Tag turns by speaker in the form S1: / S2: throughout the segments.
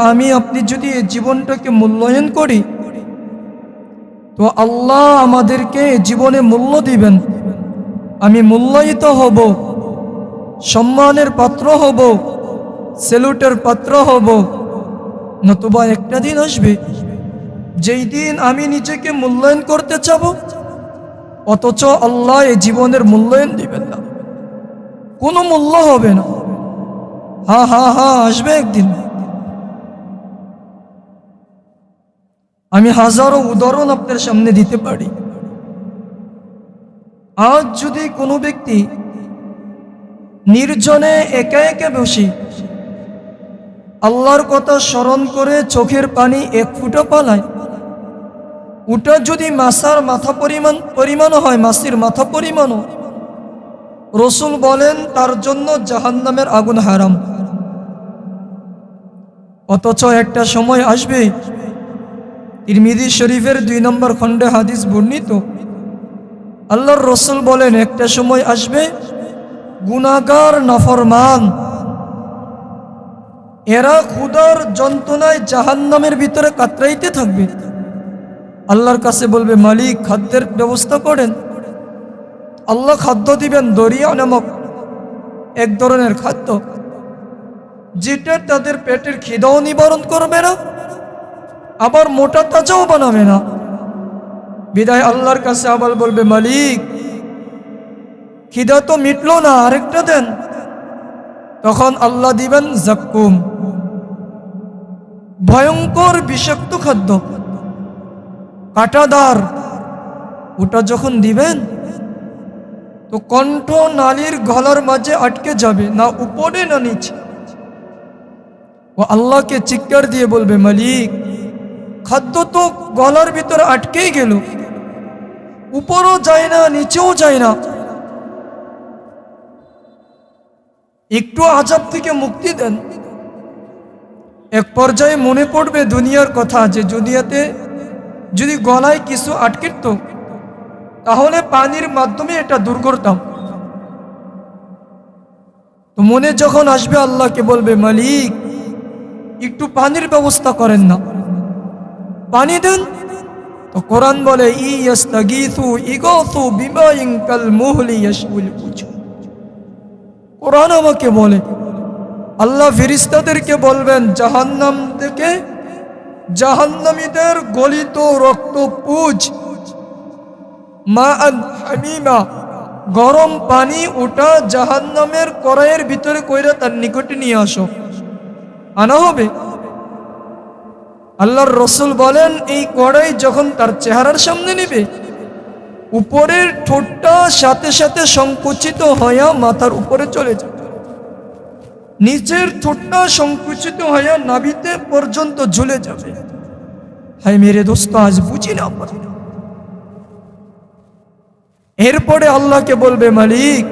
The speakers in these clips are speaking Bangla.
S1: আমি আপনি যদি এই জীবনটাকে মূল্যায়ন করি তো আল্লাহ আমাদেরকে জীবনে মূল্য দিবেন। আমি মূল্যায়িত হব, সম্মানের পাত্র হব, স্যালুটের পাত্র হব। নতুবা একটা দিন আসবে যেই দিন আমি নিজেকে মূল্যায়ন করতে চাব, অথচ আল্লাহ এই জীবনের মূল্যায়ন দিবেন না, কোনো মূল্য হবে না। আসবে একদিন। আমি হাজারো উদাহরণ আপনার সামনে দিতে পারি। আজ যদি কোনো ব্যক্তি নির্জনে একা একা বসে আল্লাহর কথা স্মরণ করে চোখের পানি এক ফোঁটা পালায়, ওটা যদি মাছার মাথা পরিমাণ হয়, মাছের মাথা পরিমাণও, রসুল বলেন তার জন্য জাহান্নামের আগুন হারাম। অথচ একটা সময় আসবে, তিরমিজি শরীফের 2 নম্বর খণ্ডে হাদিস বর্ণিত, আল্লাহর রসুল বলেন একটা সময় আসবে গুনাহগার নাফরমান এরা ক্ষুধার যন্ত্রণায় জাহান্নামের ভিতরে কাতরাইতে থাকবে। আল্লাহর কাছে বলবে, মালিক খাদ্যের ব্যবস্থা করেন। আল্লাহ খাদ্য দিবেন, দরিয়া নামক এক ধরনের খাদ্য, যেটা তাদের পেটের খিদাও নিবারণ করবে না, আবার মোটা তাজাও বানাবে না। বিদায় আল্লাহর কাছে আবার বলবে, মালিক খিদা তো মিটলো না, আরেকটা দেন। তখন আল্লাহ দিবেন জাক্কুম, ভয়ঙ্কর বিষাক্ত খাদ্য, কাঁটাদার। ওটা যখন দিবেন তো কণ্ঠ নালীর গলার মাঝে আটকে যাবে, না উপরে না নিচে। ও আল্লাহকে চিৎকার দিয়ে বলবে, মালিক খাদ্য তো গলার ভিতরে আটকেই গেল, উপরও যায় না নিচেও যায় না, একটু আযাব থেকে মুক্তি দেন। এক পর্যায়ে মনে পড়বে দুনিয়ার কথা, যে দুনিয়াতে যদি গলায় কিছু আটকিত তাহলে পানির মাধ্যমে এটা দূর করতাম। তো মনে যখন আসবে আল্লাহকে বলবে, মালিক একটু পানির ব্যবস্থা করেন না, পানি দেন। তো কোরআন বলে, ইয়াস্তাগীথু ইগাথু বিমাইন কাল মুহলি ইয়াশউল উজু। কোরআন আমাকে বলে, আল্লাহ ফেরেশতাদেরকে বলবেন জাহান্নাম থেকে জাহান্নামীদের গলিত রক্ত পুজ মাআন হামিমা, গরম পানি ওটা জাহান্নামের কড়াইয়ের ভিতরে কইরা তার নিকটে নিয়ে আসো, আনা হবে। আল্লাহর রসুল বলেন, এই কড়াই যখন তার চেহারার সামনে নেবে, উপরের ঠোঁটটা সাথে সাথে সংকুচিত হইয়া মাথার উপরে চলে যাবে, নিচের ঠোঁটটা সংকুচিত হইয়া নাভিতে পর্যন্ত ঝুলে যাবে। হায় মেরে দোস্ত, আজ বুঝি না। এরপরে আল্লাহকে বলবে, মালিক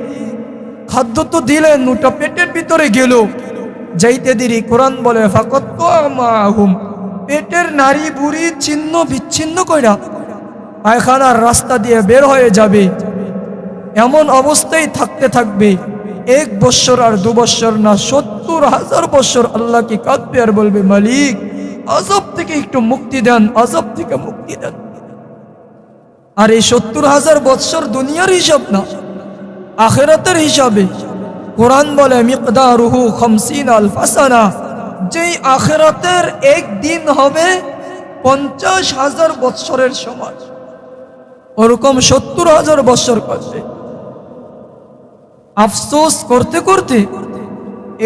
S1: খাদ্য তো দিলেন, ওটা পেটের ভিতরে গেল, যাইতে দেরি। কোরআন বলে, ফাকাত্তা'আহুম, পেটের নারী বুড়ি ছিন্ন বিচ্ছিন্ন কইরা পায়খানার রাস্তা দিয়ে বের হয়ে যাবে। এমন অবস্থায় থাকতে থাকবে 1 বৎসর আর 2 বৎসর না, 70,000 বৎসর আল্লাহকে কাঁদবে আর বলবে, মালিক আযাব থেকে একটু মুক্তি দেন, আযাব থেকে মুক্তি দেন। আর এই 70,000 বৎসর দুনিয়ার হিসাব না, আখিরাতের হিসাবে। কোরআন বলে, মিকদারুহু 50 আলফ সানা, যেই আখিরাতের একদিন হবে 50,000 বৎসরের সমান, ওরকম 70,000 বৎসর করবে। আফসোস করতে করতে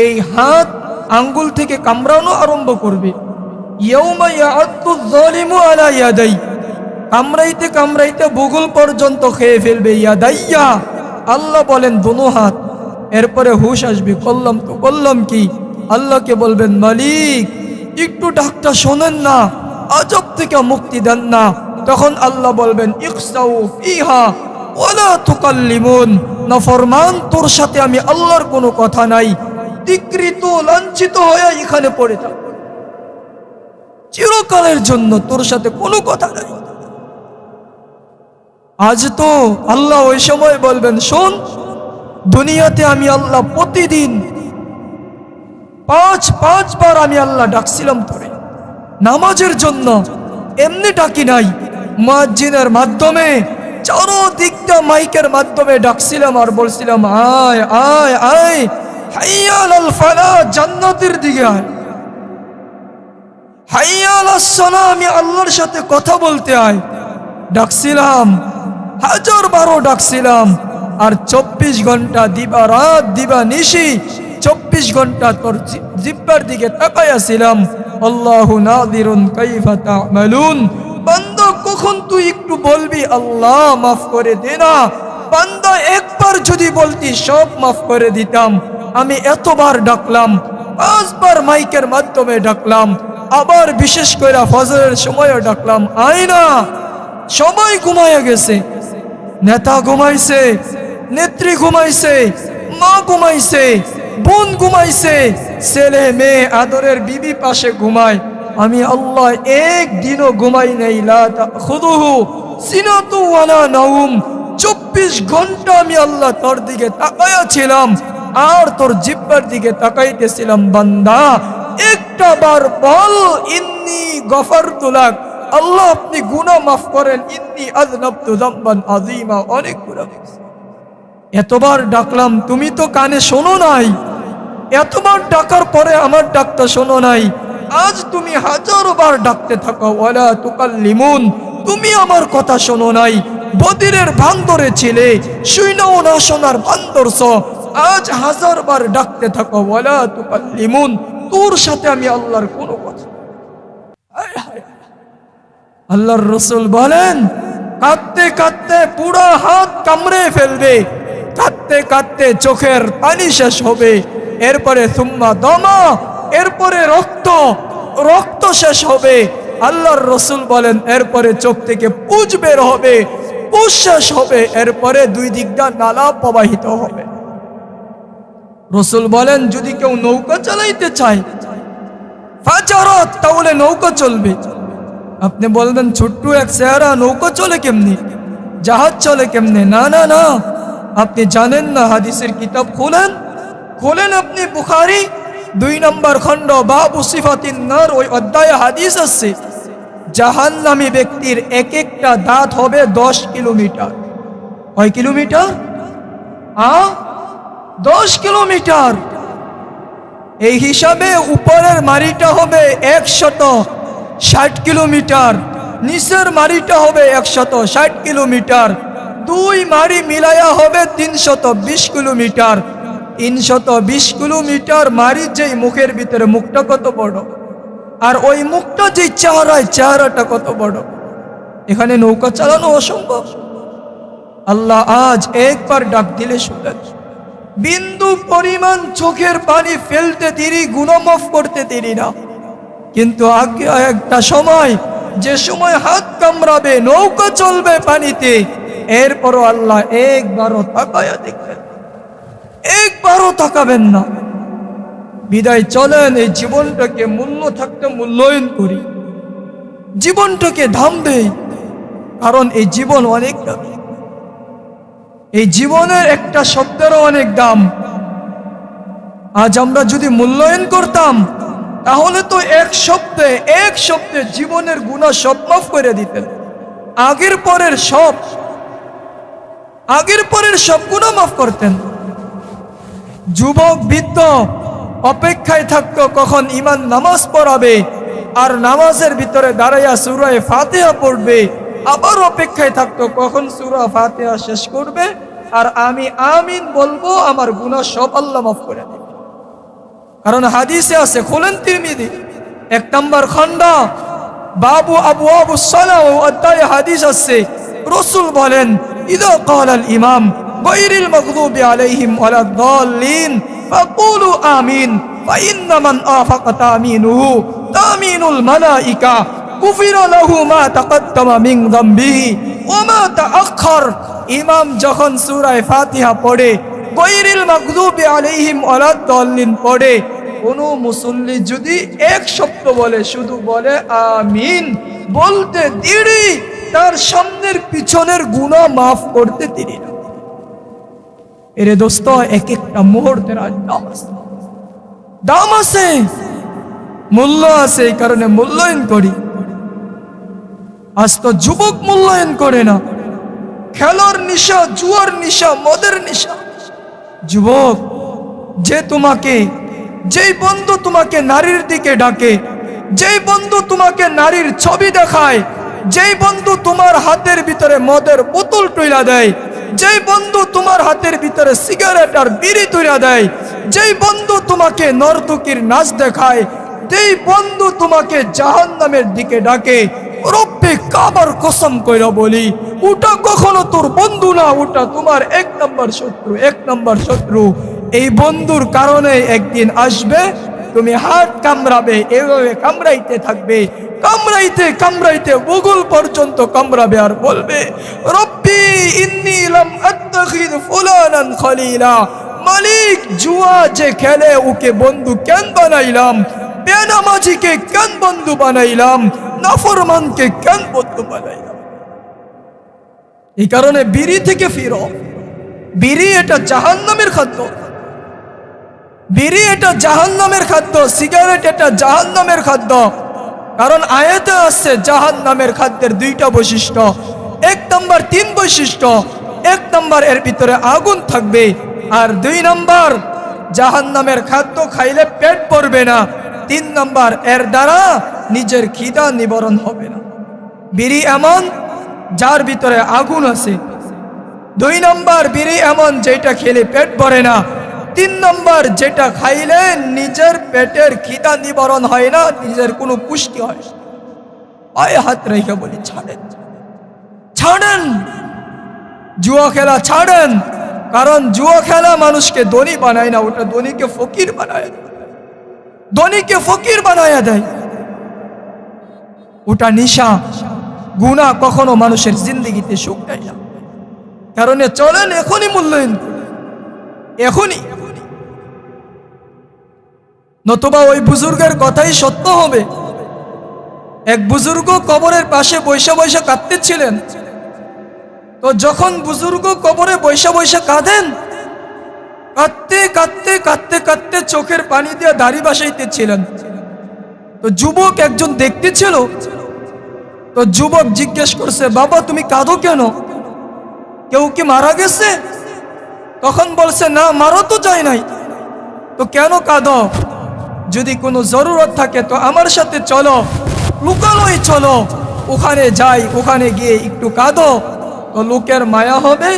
S1: এই হাত আঙ্গুল থেকে কামড়ানো আরম্ভ করবে। ইয়াউমা ইয়াআদ্দু যালিমু আলা ইয়াদাই, কামড়াইতে কামড়াইতে বুগুল পর্যন্ত খেয়ে ফেলবে। ইয়াদাইয়া, আল্লাহ বলেন দোনো হাত। এরপরে হুশ আসবে, করলাম কি? আল্লাহকে বলবেন, মালিক একটু ডাকটা শোনেন না, আযাব থেকে মুক্তি দেন না। তখন আল্লাহ বলবেন, ইকসাউ ফিহা ওয়ালা তুকাল্লিমুন, নাফরমান তোর সাথে আমি আল্লাহর কোনো কথা নাই, ধিক্কৃত লাঞ্ছিত হয়ে এখানে পড়ে থাক, চিরকালের জন্য তোর সাথে কোনো কথা নাই। আজ তো আল্লাহ ওই সময় বলবেন, শোন, দুনিয়াতে আমি আল্লাহ প্রতিদিন পাঁচবার আমি আল্লাহ ডাকছিলাম তোরে নামাজের জন্য, এমনি ডাকি নাই, মুয়াজ্জিনের মাধ্যমে চারদিকটা মাইকের মাধ্যমে ডাকছিলাম আর বলছিলাম আয় আয় আয় হাইয়া আলাল ফালাহ, জান্নাতের দিকে আয়, হাইয়া আলাস সালাহ, আমি আল্লাহর সাথে কথা বলতে আয়। ডাকছিলাম, 1000 ডাকছিলাম, আর 24 ঘন্টা দিবা রাত দিবা নিশি 24 ঘন্টা তোর জিহ্বার দিকে তাকাইয়াছিলাম। আল্লাহু নাযিরুন কাইফা তা'মালুন। বান্দা কখন তুই একটু বলবি আল্লাহ মাফ করে দে না? বান্দা একবার যদি বলতি সব মাফ করে দিতাম। আমি এতবার ডাকলাম, 5বার মাইকের মাধ্যমে ডাকলাম, আবার বিশেষ করে ফজরের সময় ডাকলাম, আয় না। সবাই ঘুমায়া গেছে, নেতা ঘুমাইছে, নেত্রী ঘুমাইছে, মা ঘুমাইছে, বোন ঘুমাইছে, ছেলে মেয়ে আদরের বিবি পাশে ঘুমায়। আমি আল্লাহ একদিনও ঘুমাই নাই। লা তাখুযুহু সিনাতু ওয়ালা নাওম। 24 ঘন্টা আমি আল্লাহ তোর দিকে তাকায়া ছিলাম আর তোর জিহ্বার দিকে তাকাইতেছিলাম। বান্দা একটা বার বল ইন্নী গফারতু লাক, আল্লাহ আপনি গুনাহ মাফ করেন, ইন্নী আযনাবতু যামবান আযীমা, অনেক গুনাহ। এতবার ডাকলাম, তুমি তো কানে শোনো নাই। এতবার ডাকার পরে আমার ডাকটা শোনো নাই। আজ তুমি 1000 বার ডাকতে থাকো, ওয়ালা তুকাল্লিমুন, তুমি আমার কথা শোনো নাই। বদিরের বান্দরে ছিলে, শুইনাও না শোনার বান্দরছ। আজ 1000 বার ডাকতে থাকো, ওয়ালা তুকাল্লিমুন, তোর সাথে আমি আল্লাহর কোনো কথা। আল্লাহর রাসূল বলেন, কাঁদতে কাঁদতে পুরো হাত কামড়ে ফেলবে, কাঁদতে কাঁদতে চোখের পানি শেষ হবে, এরপরে সুম্মা দমা, এরপরে রক্ত শেষ হবে। আল্লাহর রাসূল বলেন এরপরে চোখ থেকে পুজ বের হবে, পুজ শেষ হবে, এরপরে 2 দিক দিয়ে নালা প্রবাহিত হবে। রাসূল বলেন যদি কেউ নৌকা চালাইতে চায় ফাজারাত, তাহলে নৌকা চলবে। আপনি বলবেন ছোট্ট এক চেহারা, নৌকা চলে কেমনি, জাহাজ চলে কেমনে? না না না, আপনি জানেন না। হাদিসের কিতাব খোলেন আপনি, বুখারী 2 নম্বর খণ্ড বাবু সিফাতিন নার, ওই অধ্যায়ে হাদিস আছে জাহান্নামী ব্যক্তির এক একটা দাঁত হবে 10 কিলোমিটার। কয় কিলোমিটার? 10 কিলোমিটার। এই হিসাবে উপরের মারিটা হবে 160 কিলোমিটার, নিচের মারিটা হবে 160 কিলোমিটার। 2 মারি মিলায়া হবে 320 কিলোমিটার। 320 কিলোমিটার মারি যেই মুখের ভিতরে, মুখটা কত বড়, আর ওই মুখটা যেই চেহারাটা কত বড়। এখানে নৌকা চালানো অসম্ভব। আল্লাহ আজ একবার ডাক দিলে শুনেন, বিন্দু পরিমাণ চোখের পানি ফেলতে দেরি, গুনাহ মাফ করতে দেরি না। কিন্তু আগে একটা সময়, যে সময় হাত কামড়াবে, নৌকা চলবে পানিতে, এরপরও আল্লাহ একবারও তাকায়া দেখবেন, একবারও তাকাবেন না। বিদায় চলেন এই জীবনটাকে মূল্য থাকতে মূল্যায়ন করি, জীবনটাকে দাম দেই, কারণ এই জীবন অনেক দামি। এই জীবনের একটা শব্দেরও অনেক দাম। আজ আমরা যদি মূল্যায়ন করতাম তাহলে তো এক শব্দে জীবনের গুনাহ সব মাফ করে দিতেন। আগের পরের সব গুনাহ মাফ করতেন। যুবক বৃদ্ধ অপেক্ষায় থাকতো কখন ইমাম নামাজ পড়াবে, আর নামাজের ভিতরে দাঁড়াইয়া সূরা ফাতিহা পড়বে। আবার অপেক্ষায় থাকতো কখন সূরা ফাতিহা শেষ করবে, আর আমি আমিন বলবো, আমার গুনাহ সব আল্লাহ মাফ করে দেবে। কারণ হাদিসে আছে, খোলেন তিরমিজি 1 নম্বর খণ্ড বাবু আবওয়াবুস সালাহ, অধ্যায়ে হাদিস আছে, রাসূল বলেন ইযা ক্বালাল ইমাম গায়রিল মাগদুবি আলাইহিম ওয়ালাদ দাল্লিন ফাকুলু আমিন ফাইন্না মান আফাকা তামিনুহু তামিনুল মালাইকা গুফিরা লাহু মা তাকদ্দামা মিন যামবিহি ওয়া মা তাআখার। ইমাম যখন সূরা ফাতিহা পড়ে, গায়রিল মাগদুবি আলাইহিম ওয়ালাদ দাল্লিন পড়ে, কোন মুসল্লি যদি এক শব্দ বলে, শুধু বলে আমিন, বলতে দেরি, তার সামনের পিছনের গুনাহ মাফ করতে দেরি না। এরে দোস্ত, এক একটা মুহূর্তের আজ নামাজ, দাম আছে, মূল্য আছে, এই কারণে মূল্যায়ন করি। আজ তো যুবক মূল্যায়ন করে না, খেলার নেশা, জুয়ার নেশা, মদের নেশা। যুবক, যেই বন্ধু তোমাকে নারীর দিকে ডাকে, যেই বন্ধু তোমাকে নারীর ছবি দেখায়, যেই বন্ধু তোমার হাতের ভিতরে মদের বোতল তুইলা দেয়, যেই বন্ধু তোমার হাতের ভিতরে সিগারেট আর বিড়ি তুইলা দেয়, যেই বন্ধু তোমাকে নর্তকীর নাচ দেখায়, যেই বন্ধু তোমাকে জাহান্নামের দিকে ডাকে, রব্বে কাবার কসম কইরা বলি, ওটা কখনো তোর বন্ধু না, ওটা তোমার এক নম্বর শত্রু, এক নম্বর শত্রু। এই বন্ধুর কারণে একদিন আসবে, তুমি হাত কামড়াবে, এভাবে কামড়াইতে থাকবে, কামড়াইতে কামড়াইতে বগল পর্যন্ত কামড়াবে, আর বলবে রব্বি ইন্নী লাম আত্তাখিদ ফুলানান খলিলা। মালিক, জুয়া যে খেলে ওকে বন্ধু কেন বানাইলাম, বেনামাজিকে কেন বন্ধু বানাইলাম, নাফরমানকে কেন বন্ধু বানাইলাম। এই কারণে বিড়ি থেকে ফিরো। বিড়ি এটা জাহান্নামের খাদ্য, বিড়ি এটা জাহান্নামের খাদ্য, সিগারেট এটা জাহান্নামের খাদ্য। কারণ আয়াতে আছে জাহান্নামের খাদ্যের দুইটা বৈশিষ্ট্য, এক নম্বর 3 বৈশিষ্ট্য। এক নম্বর এর ভিতরে আগুন থাকবে, আর 2 নম্বর জাহান্নামের খাদ্য খাইলে পেট ভরবে না, 3 নম্বর এর দ্বারা নিজের খিদা নিবারণ হবে না। বিড়ি এমন যার ভিতরে আগুন আছে, 2 নম্বর বিড়ি এমন যেটা খেলে পেট ভরে না, 3 নম্বর যেটা খাইলে নিজের পেটের খিদা নিবারণ হয় না, নিজের কোনো পুষ্টি হয় না। পায়ে হাত রেখে বলি ছাড়েন, ছাড়েন জুয়া খেলা, ছাড়েন। কারণ জুয়া খেলা মানুষকে ধনী বানায় না, ওটা ধনীকে ফকির বানায়, ধনীকে ফকির বানায় দেয়। ওটা নেশা, গুনাহ কখনো মানুষের জিন্দগিতে সুখ দেয় না। কারণে চলেন এখনই মূল্যায়ন করি, এখনই, নতুবা ওই বুজুর্গের কথাই সত্য হবে। এক বুজুর্গ কবরের পাশে বৈশা বৈশা কাঁদতেছিলেন। তো যখন বুজুর্গ কবরে বৈশা বৈশা কাঁদেন, কাঁদতে কাঁদতে কাঁদতে কাঁদতে চোখের পানি দিয়ে দাড়ি বাসাইতেছিলেন। তো যুবক একজন দেখতেছিল। তো যুবক জিজ্ঞেস করছে, বাবা তুমি কাঁদো কেন, কেউ কি মারা গেছে? তখন বলছে, না, মারা তো যায় নাই। তো কেন কাঁদো? যদি কোনো জরুরত থাকে তো আমার সাথে চলো, লুকালোই চলো, ওখানে যাই, ওখানে গিয়ে একটু কাঁদো, তো লোকের মায়া হবে,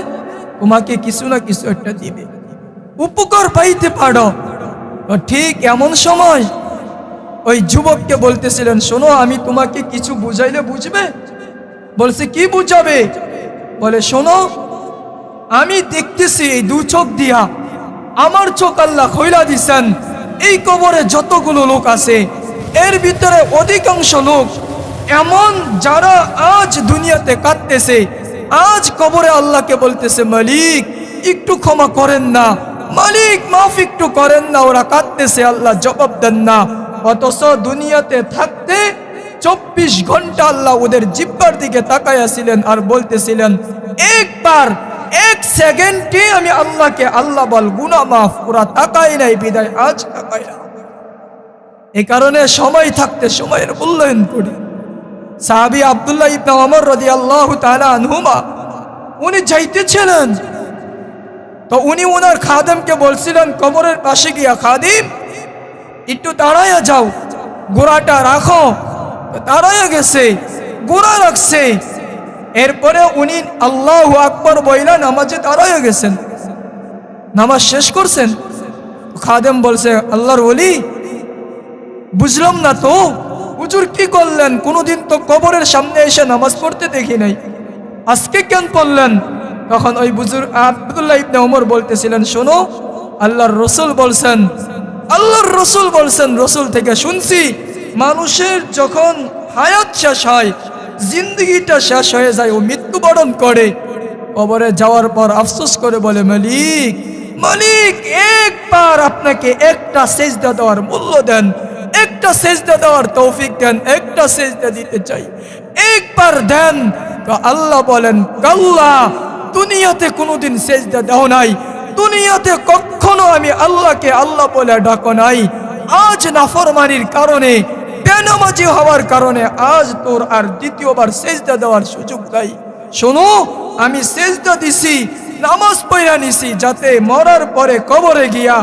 S1: তোমাকে কিছু না কিছু একটা দিবে, উপকার পাইতে পারো। তো ঠিক এমন সময় ওই যুবককে বলতেছিলেন, শোনো আমি তোমাকে কিছু বুঝাইলে বুঝবে? বলছে, কি বুঝাবে? বলে, শোনো, আমি দেখতেছি এই 2 চোখ দিয়া, আমার চোখ আল্লাহ খোলা দিছেন, এই কবরে যতগুলো লোক আছে এর ভিতরে অধিকাংশ লোক এমন যারা আজ দুনিয়াতে কাঁদতেছে, আজ কবরে আল্লাহকে বলতেছে, মালিক একটু ক্ষমা করেন না, মালিক মাফ একটু করেন না, ওরা কাঁদতেছে, আল্লাহ জবাব দেন না। অথচ দুনিয়াতে থাকতে 24 ঘন্টা আল্লাহ ওদের জিহ্বার দিকে তাকাইয়াছিলেন আর বলতেছিলেন, একবার 1 সেকেন্ডে আমি আল্লাহকে আল্লাহ বল গুনাহ মাফ, ওরা তাকাই নাই বিদায় আজ তাকাই না। এই কারণে সময় থাকতে সময়ের মূল্যায়ন করি। সাহাবী আব্দুল্লাহ ইবনে ওমর রাদিয়াল্লাহু তাআলা আনহুমা, উনি যাইতেছিলেন। তো উনি ওনার খাদেমকে বলছিলেন কবরের পাশে গিয়া, খাদিম একটু দাঁড়ায়া যাও, ঘোড়াটা রাখো। দাঁড়ায়া গেছে, ঘোড়া রাখছে। এরপরে উনি আল্লাহু আকবার বইলা নামাজে দাঁড়ায়া গেছেন, নামাজ শেষ করছেন। খাদেম বলছে, আল্লাহর ওলি, বুঝলাম না তো হুজুর কি করলেন, কোনোদিন তো কবরের সামনে এসে নামাজ পড়তে দেখি নাই, আজকে কেন পড়লেন? তখন ওই বুজুর্গ আব্দুল্লাহ ইবনে ওমর বলতেছিলেন, শোনো, আল্লাহর রসুল বলছেন, আল্লাহর রসুল বলছেন, রসুল থেকে শুনছি, মানুষের যখন হায়াত শেষ হয়, জিন্দগিটা শেষ হয়ে যায়, ও মৃত্যুবরণ করে, কবরে যাওয়ার পর আফসোস করে বলে, মালিক, মালিক একবার আপনাকে একটা সেজদা দেওয়ার মূল্য দেন, একটা সেজদা দেওয়ার তৌফিক দেন, একটা সেজদা দিতে চাই, একবার দেন। তো আল্লাহ বলেন, কাল্লা, দুনিয়াতে কোনোদিন সেজদা দাও নাই, দুনিয়াতে কখনো আমি আল্লাহকে আল্লাহ বলে ডাকো নাই, আজ নাফরমানির কারণে, বেনামাজি হওয়ার কারণে আজ তোর আর দ্বিতীয়বার সেজদা দেওয়ার সুযোগ নাই। শোনো, আমি সেজদা দিছি, নামাজ পড়া নিছি, যাতে মরার পরে কবরে গিয়া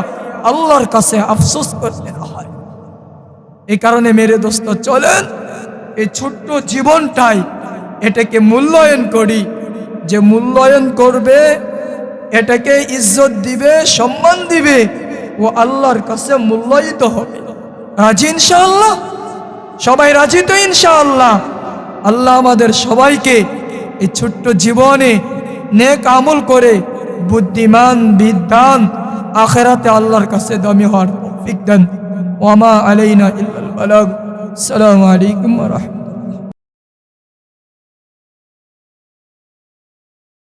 S1: আল্লাহর কাছে আফসোস করতে না হয়। এই কারণে মেরে দোস্ত, চলেন এই ছোট্ট জীবনটাই এটাকে মূল্যায়ন করি। যে মূল্যায়ন করবে, এটাকে ইজ্জত দিবে, সম্মান দিবে, ও আল্লাহর কাছে মূল্যায়িত হবে। রাজি ইনশাআল্লাহ? সবাই রাজি তো ইনশাআল্লাহ? আল্লাহ আমাদের সবাইকে এই ছোট্ট জীবনে নেক আমল করে বুদ্ধিমান, বিদ্বান, আখিরাতে আল্লাহর কাছে দামি হওয়ার তৌফিক দেন। ওয়া মা আলাইনা ইল্লাল বালাগ। আসসালামু আলাইকুম ওয়া রাহমাতুল্লাহ।